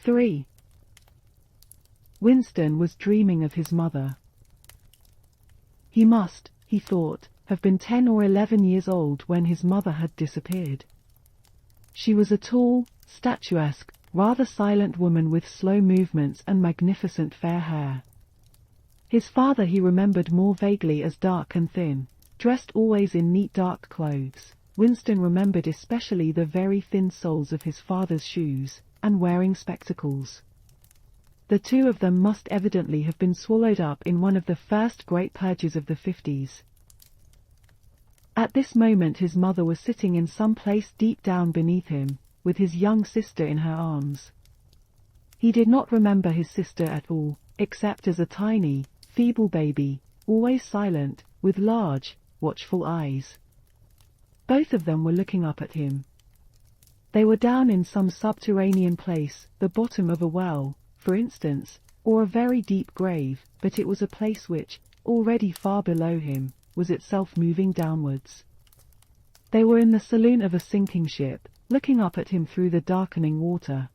3. Winston was dreaming of his mother. He must, he thought, have been 10 or 11 years old when his mother had disappeared. She was a tall, statuesque, rather silent woman with slow movements and magnificent fair hair. His father he remembered more vaguely as dark and thin, dressed always in neat dark clothes. Winston remembered especially the very thin soles of his father's shoes, and wearing spectacles. The two of them must evidently have been swallowed up in one of the first great purges of the 50s. At this moment his mother was sitting in some place deep down beneath him, with his young sister in her arms. He did not remember his sister at all, except as a tiny, feeble baby, always silent, with large, watchful eyes. Both of them were looking up at him. They were down in some subterranean place, the bottom of a well, for instance, or a very deep grave, but it was a place which, already far below him, was itself moving downwards. They were in the saloon of a sinking ship, looking up at him through the darkening water.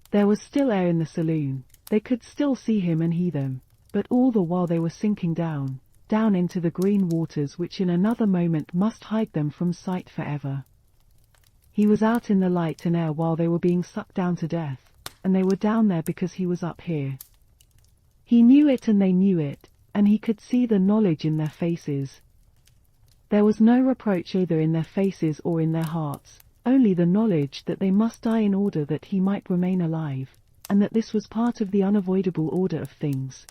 There was still air in the saloon, they could still see him and hear them, but all the while they were sinking down into the green waters which in another moment must hide them from sight forever. He was out in the light and air while they were being sucked down to death, and they were down there because he was up here. He knew it and they knew it, and he could see the knowledge in their faces. There was no reproach either in their faces or in their hearts, only the knowledge that they must die in order that he might remain alive, and that this was part of the unavoidable order of things.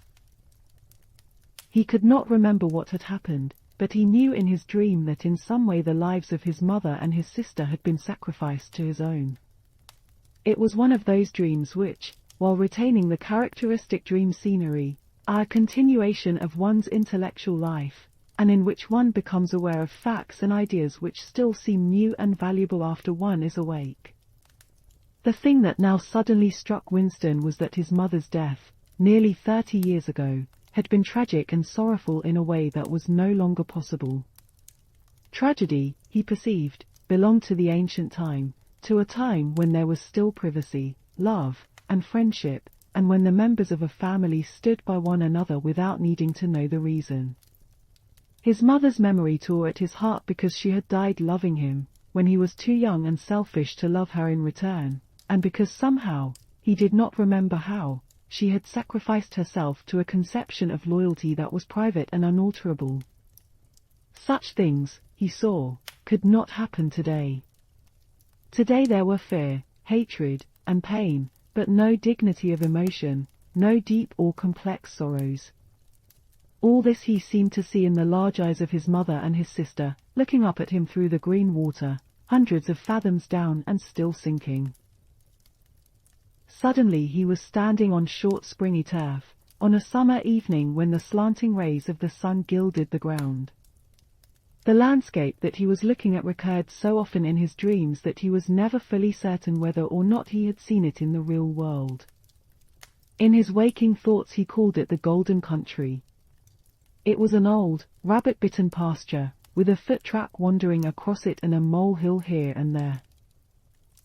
He could not remember what had happened, but he knew in his dream that in some way the lives of his mother and his sister had been sacrificed to his own. It was one of those dreams which, while retaining the characteristic dream scenery, are a continuation of one's intellectual life, and in which one becomes aware of facts and ideas which still seem new and valuable after one is awake. The thing that now suddenly struck Winston was that his mother's death, nearly 30 years ago, had been tragic and sorrowful in a way that was no longer possible. Tragedy, he perceived, belonged to the ancient time, to a time when there was still privacy, love, and friendship, and when the members of a family stood by one another without needing to know the reason. His mother's memory tore at his heart because she had died loving him, when he was too young and selfish to love her in return, and because somehow, he did not remember how, she had sacrificed herself to a conception of loyalty that was private and unalterable. Such things, he saw, could not happen today. Today there were fear, hatred, and pain, but no dignity of emotion, no deep or complex sorrows. All this he seemed to see in the large eyes of his mother and his sister, looking up at him through the green water, hundreds of fathoms down and still sinking. Suddenly he was standing on short springy turf, on a summer evening when the slanting rays of the sun gilded the ground. The landscape that he was looking at recurred so often in his dreams that he was never fully certain whether or not he had seen it in the real world. In his waking thoughts he called it the Golden Country. It was an old, rabbit-bitten pasture, with a foot track wandering across it and a molehill here and there.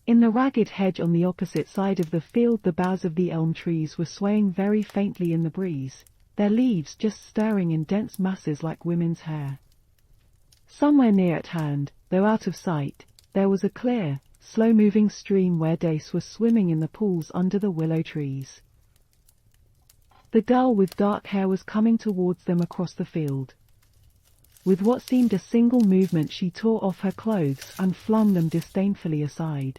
In the ragged hedge on the opposite side of the field the boughs of the elm trees were swaying very faintly in the breeze, their leaves just stirring in dense masses like women's hair. Somewhere near at hand, though out of sight, there was a clear, slow-moving stream where dace were swimming in the pools under the willow trees. The girl with dark hair was coming towards them across the field. With what seemed a single movement she tore off her clothes and flung them disdainfully aside.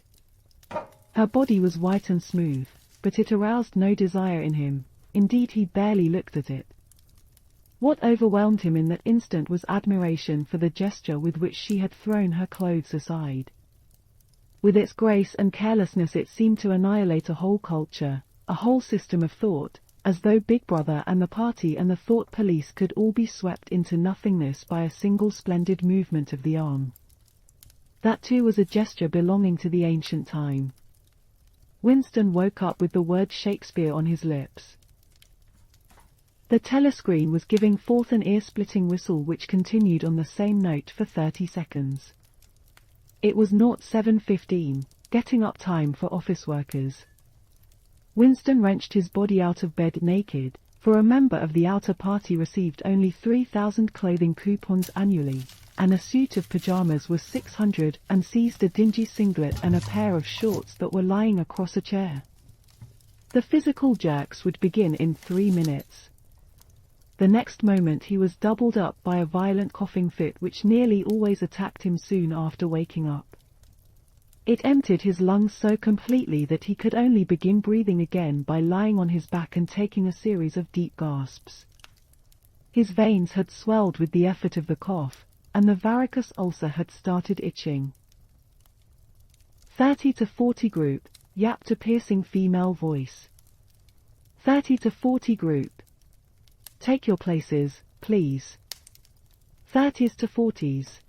Her body was white and smooth, but it aroused no desire in him, indeed he barely looked at it. What overwhelmed him in that instant was admiration for the gesture with which she had thrown her clothes aside. With its grace and carelessness it seemed to annihilate a whole culture, a whole system of thought, as though Big Brother and the party and the thought police could all be swept into nothingness by a single splendid movement of the arm. That too was a gesture belonging to the ancient time. Winston woke up with the word Shakespeare on his lips. The telescreen was giving forth an ear-splitting whistle which continued on the same note for 30 seconds. It was 07:15, getting up time for office workers. Winston wrenched his body out of bed naked, for a member of the outer party received only 3,000 clothing coupons annually, and a suit of pajamas was 600, and seized a dingy singlet and a pair of shorts that were lying across a chair. The physical jerks would begin in 3 minutes. The next moment he was doubled up by a violent coughing fit which nearly always attacked him soon after waking up. It emptied his lungs so completely that he could only begin breathing again by lying on his back and taking a series of deep gasps. His veins had swelled with the effort of the cough, and the varicose ulcer had started itching. 30 to 40 group, yapped a piercing female voice. 30 to 40 group. Take your places, please. 30s to 40s.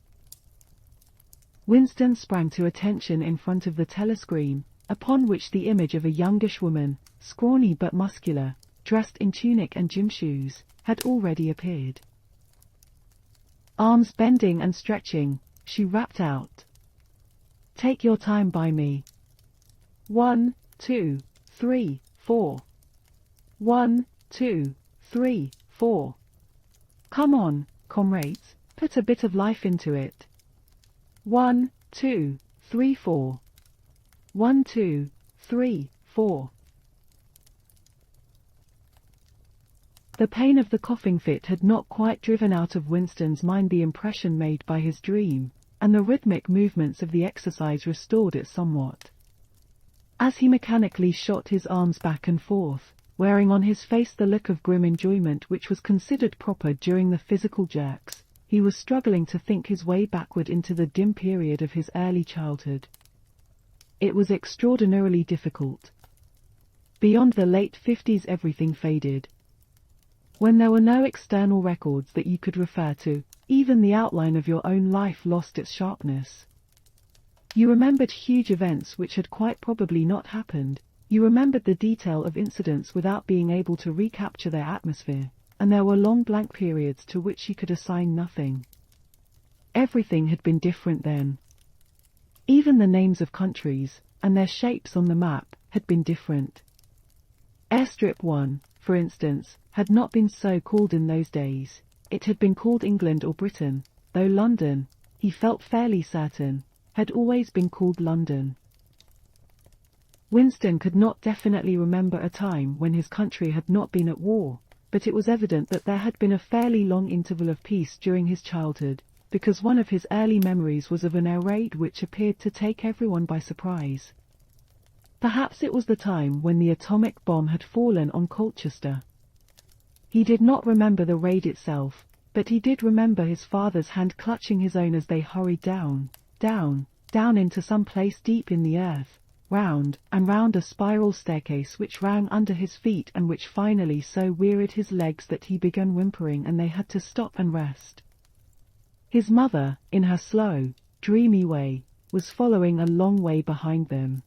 Winston sprang to attention in front of the telescreen, upon which the image of a youngish woman, scrawny but muscular, dressed in tunic and gym shoes, had already appeared. Arms bending and stretching, she rapped out. Take your time by me. 1, 2, 3, 4. 1, 2, 3, 4. Come on, comrades, put a bit of life into it. 1, 2, 3, 4. 1, 2, 3, 4. The pain of the coughing fit had not quite driven out of Winston's mind the impression made by his dream, and the rhythmic movements of the exercise restored it somewhat. As he mechanically shot his arms back and forth, wearing on his face the look of grim enjoyment which was considered proper during the physical jerks, he was struggling to think his way backward into the dim period of his early childhood. It was extraordinarily difficult. Beyond the late 50s everything faded. When there were no external records that you could refer to, even the outline of your own life lost its sharpness. You remembered huge events which had quite probably not happened. You remembered the detail of incidents without being able to recapture their atmosphere, and there were long blank periods to which you could assign nothing. Everything had been different then. Even the names of countries, and their shapes on the map, had been different. Airstrip 1, for instance, had not been so called in those days. It had been called England or Britain, though London, he felt fairly certain, had always been called London. Winston could not definitely remember a time when his country had not been at war, but it was evident that there had been a fairly long interval of peace during his childhood, because one of his early memories was of an air raid which appeared to take everyone by surprise. Perhaps it was the time when the atomic bomb had fallen on Colchester. He did not remember the raid itself, but he did remember his father's hand clutching his own as they hurried down, down, down into some place deep in the earth, round and round a spiral staircase which rang under his feet and which finally so wearied his legs that he began whimpering and they had to stop and rest. His mother, in her slow, dreamy way, was following a long way behind them.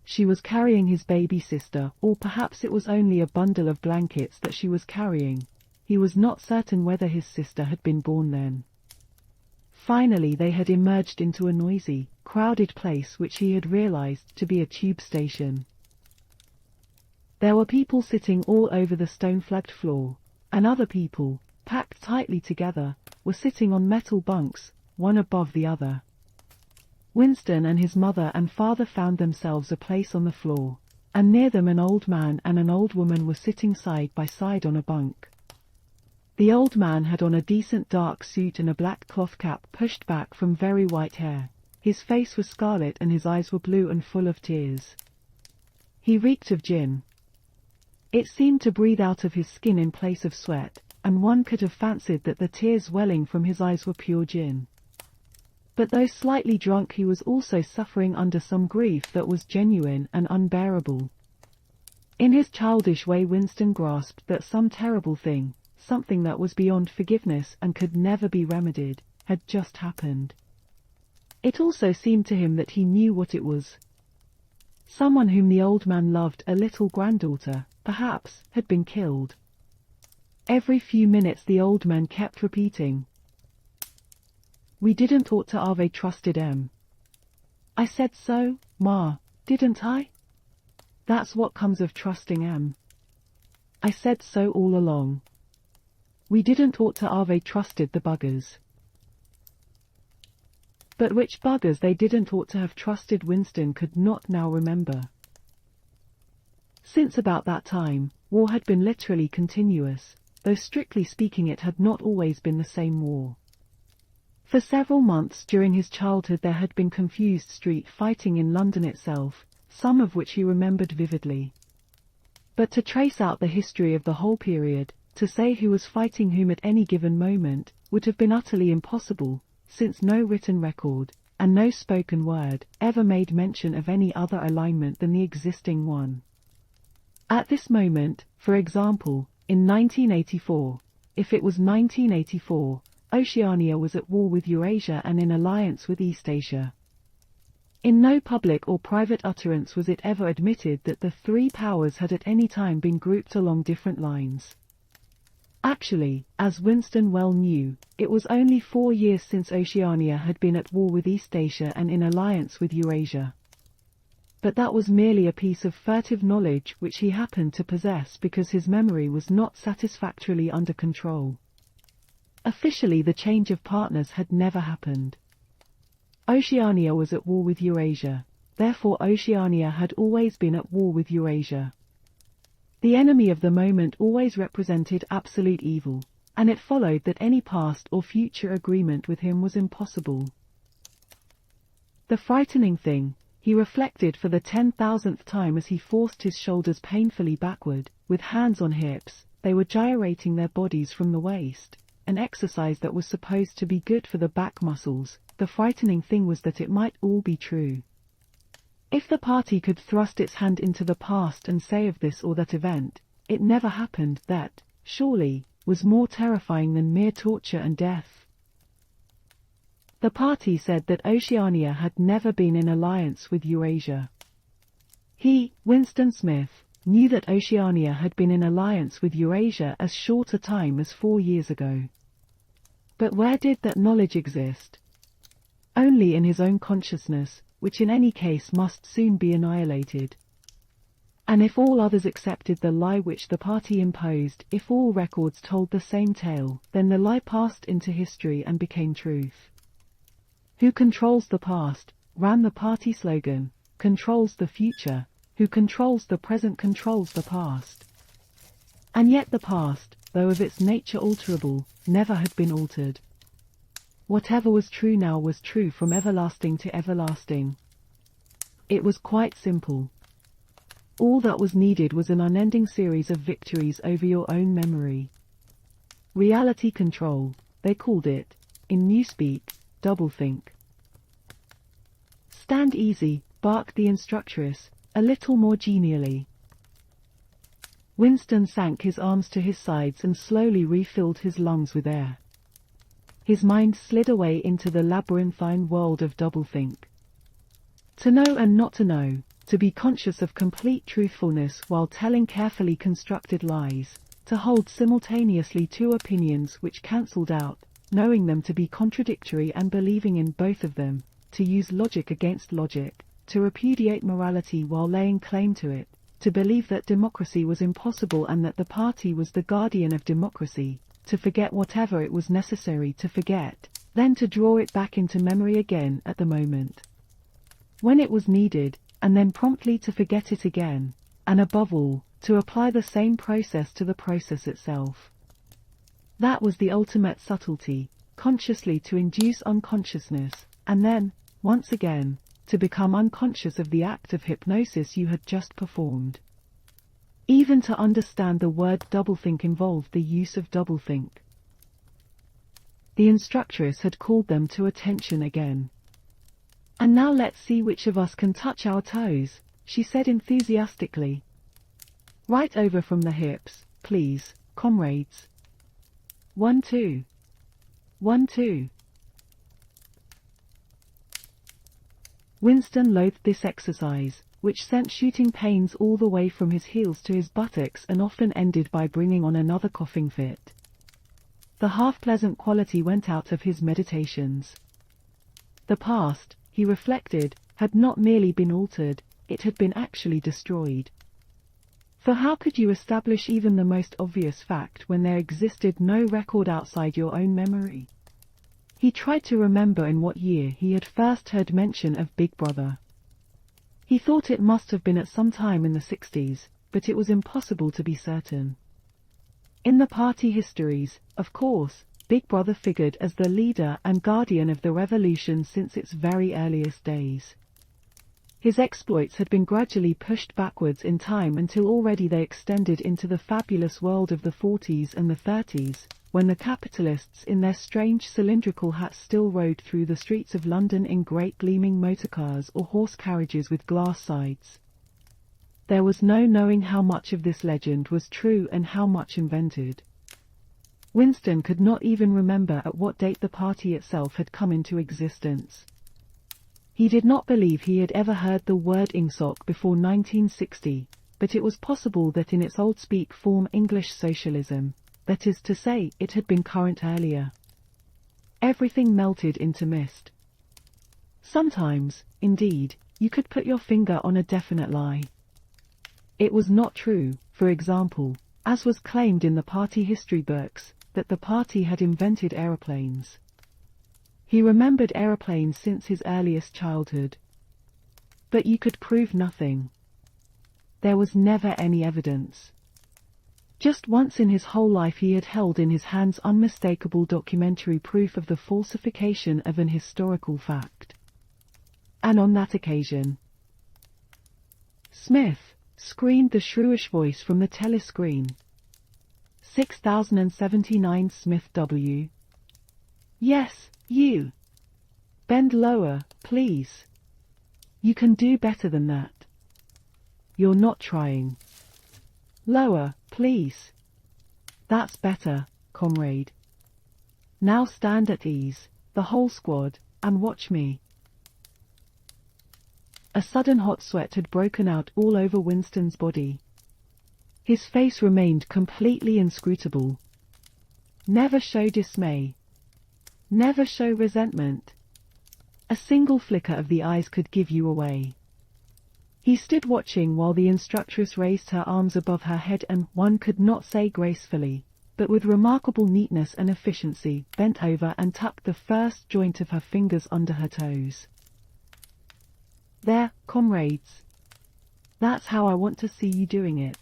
She was carrying his baby sister, or perhaps it was only a bundle of blankets that she was carrying. He was not certain whether his sister had been born then. Finally they had emerged into a noisy, crowded place which he had realized to be a tube station. There were people sitting all over the stone-flagged floor, and other people, packed tightly together, were sitting on metal bunks, one above the other. Winston and his mother and father found themselves a place on the floor, and near them an old man and an old woman were sitting side by side on a bunk. The old man had on a decent dark suit and a black cloth cap pushed back from very white hair. His face was scarlet and his eyes were blue and full of tears. He reeked of gin. It seemed to breathe out of his skin in place of sweat, and one could have fancied that the tears welling from his eyes were pure gin. But though slightly drunk he was also suffering under some grief that was genuine and unbearable. In his childish way Winston grasped that some terrible thing, something that was beyond forgiveness and could never be remedied, had just happened. It also seemed to him that he knew what it was. Someone whom the old man loved, a little granddaughter, perhaps, had been killed. Every few minutes the old man kept repeating, "We didn't ought to have trusted 'em. I said so, Ma, didn't I?" That's what comes of trusting em. I said so all along. We didn't ought to have trusted the buggers. But which buggers they didn't ought to have trusted Winston could not now remember. Since about that time, war had been literally continuous, though strictly speaking it had not always been the same war. For several months during his childhood there had been confused street fighting in London itself, some of which he remembered vividly. But to trace out the history of the whole period, to say who was fighting whom at any given moment, would have been utterly impossible, since no written record, and no spoken word, ever made mention of any other alignment than the existing one. At this moment, for example, in 1984, if it was 1984, Oceania was at war with Eurasia and in alliance with Eastasia. In no public or private utterance was it ever admitted that the three powers had at any time been grouped along different lines. Actually, as Winston well knew, it was only 4 years since Oceania had been at war with Eastasia and in alliance with Eurasia. But that was merely a piece of furtive knowledge which he happened to possess because his memory was not satisfactorily under control. Officially the change of partners had never happened. Oceania was at war with Eurasia, therefore Oceania had always been at war with Eurasia. The enemy of the moment always represented absolute evil, and it followed that any past or future agreement with him was impossible. The frightening thing, he reflected for the 10,000th time as he forced his shoulders painfully backward, with hands on hips, they were gyrating their bodies from the waist, an exercise that was supposed to be good for the back muscles. The frightening thing was that it might all be true. If the party could thrust its hand into the past and say of this or that event, it never happened, that, surely, was more terrifying than mere torture and death. The party said that Oceania had never been in alliance with Eurasia. He, Winston Smith, knew that Oceania had been in alliance with Eurasia as short a time as 4 years ago. But where did that knowledge exist? Only in his own consciousness, which in any case must soon be annihilated. And if all others accepted the lie which the party imposed, if all records told the same tale, then the lie passed into history and became truth. Who controls the past, ran the party slogan, controls the future, who controls the present controls the past. And yet the past, though of its nature alterable, never had been altered. Whatever was true now was true from everlasting to everlasting. It was quite simple. All that was needed was an unending series of victories over your own memory. Reality control, they called it, in Newspeak, doublethink. Stand easy, barked the instructress, a little more genially. Winston sank his arms to his sides and slowly refilled his lungs with air. His mind slid away into the labyrinthine world of doublethink. To know and not to know, to be conscious of complete truthfulness while telling carefully constructed lies, to hold simultaneously two opinions which cancelled out, knowing them to be contradictory and believing in both of them, to use logic against logic, to repudiate morality while laying claim to it, to believe that democracy was impossible and that the party was the guardian of democracy, to forget whatever it was necessary to forget, then to draw it back into memory again at the moment when it was needed, and then promptly to forget it again, and above all, to apply the same process to the process itself. That was the ultimate subtlety, consciously to induce unconsciousness, and then, once again, to become unconscious of the act of hypnosis you had just performed. Even to understand the word doublethink involved the use of doublethink. The instructress had called them to attention again. And now let's see which of us can touch our toes, she said enthusiastically. Right over from the hips, please, comrades. 1, 2. 1, 2. Winston loathed this exercise, which sent shooting pains all the way from his heels to his buttocks and often ended by bringing on another coughing fit. The half-pleasant quality went out of his meditations. The past, he reflected, had not merely been altered, it had been actually destroyed. For how could you establish even the most obvious fact when there existed no record outside your own memory? He tried to remember in what year he had first heard mention of Big Brother. He thought it must have been at some time in the 60s, but it was impossible to be certain. In the party histories, of course, Big Brother figured as the leader and guardian of the revolution since its very earliest days. His exploits had been gradually pushed backwards in time until already they extended into the fabulous world of the 40s and the 30s, when the capitalists in their strange cylindrical hats still rode through the streets of London in great gleaming motorcars or horse carriages with glass sides. There was no knowing how much of this legend was true and how much invented. Winston could not even remember at what date the party itself had come into existence. He did not believe he had ever heard the word ingsoc before 1960, but it was possible that in its old speak form English socialism, that is to say, it had been current earlier. Everything melted into mist. Sometimes, indeed, you could put your finger on a definite lie. It was not true, for example, as was claimed in the party history books, that the party had invented aeroplanes. He remembered aeroplanes since his earliest childhood. But you could prove nothing. There was never any evidence. Just once in his whole life he had held in his hands unmistakable documentary proof of the falsification of an historical fact. And on that occasion, "Smith!" screamed the shrewish voice from the telescreen. 6079 Smith W. "Yes, you. Bend lower, please. You can do better than that. You're not trying. Lower, please. That's better, comrade. Now stand at ease, the whole squad, and watch me." A sudden hot sweat had broken out all over Winston's body. His face remained completely inscrutable. Never show dismay. Never show resentment. A single flicker of the eyes could give you away. He stood watching while the instructress raised her arms above her head and, one could not say gracefully, but with remarkable neatness and efficiency, bent over and tucked the first joint of her fingers under her toes. "There, comrades. That's how I want to see you doing it.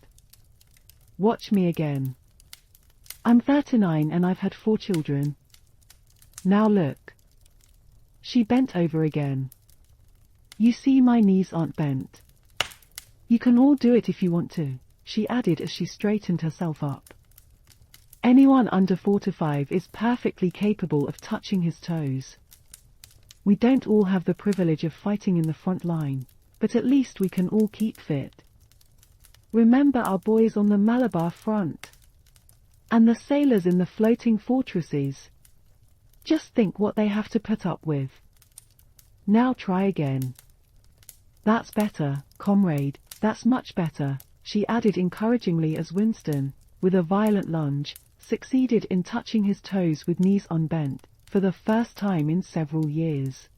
Watch me again. I'm 39 and I've had 4 children. Now look." She bent over again. "You see, my knees aren't bent. You can all do it if you want to," she added as she straightened herself up. "Anyone under 45 is perfectly capable of touching his toes. We don't all have the privilege of fighting in the front line, but at least we can all keep fit. Remember our boys on the Malabar front. And the sailors in the floating fortresses. Just think what they have to put up with. Now try again. That's better, comrade, that's much better," she added encouragingly as Winston, with a violent lunge, succeeded in touching his toes with knees unbent, for the first time in several years.